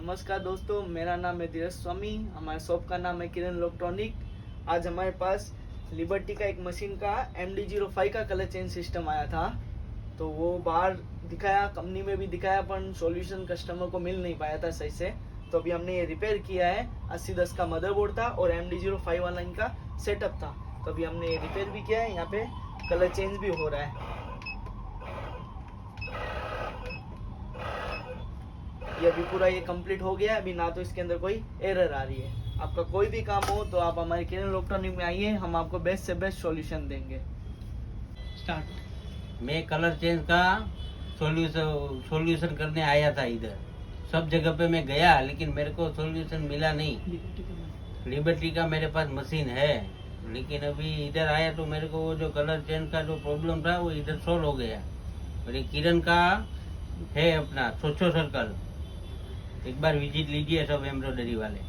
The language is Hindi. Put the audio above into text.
नमस्कार दोस्तों, मेरा नाम है धीरज स्वामी। हमारे शॉप का नाम है किरण इलेक्ट्रॉनिक। आज हमारे पास लिबर्टी का एक मशीन का MD05 का कलर चेंज सिस्टम आया था, तो वो बाहर दिखाया, कंपनी में भी दिखाया, पर सॉल्यूशन कस्टमर को मिल नहीं पाया था सही से। तो अभी हमने ये रिपेयर किया है। 8010 का मदरबोर्ड था और MD05 वाला इनका सेटअप था, तो अभी हमने ये रिपेयर भी किया है। यहाँ पे कलर चेंज भी हो रहा है। ये अभी पूरा ये कंप्लीट हो गया है। अभी ना तो इसके अंदर कोई एरर आ रही है। आपका कोई भी काम हो तो आप हमारे किरण इलेक्ट्रॉनिक में आइए, हम आपको बेस्ट से बेस्ट सॉल्यूशन देंगे। स्टार्ट। मैं कलर चेंज का सॉल्यूशन करने आया था इधर। सब जगह पे मैं गया लेकिन मेरे को सॉल्यूशन मिला नहीं। लिबर्टी का मेरे पास मशीन है, लेकिन अभी इधर आया तो मेरे को वो जो कलर चेंज का जो प्रॉब्लम था वो इधर सॉल्व हो गया। और ये किरण का है अपना सोचो सर्कल, एक बार विजिट लीजिए सब एम्ब्रॉयडरी वाले।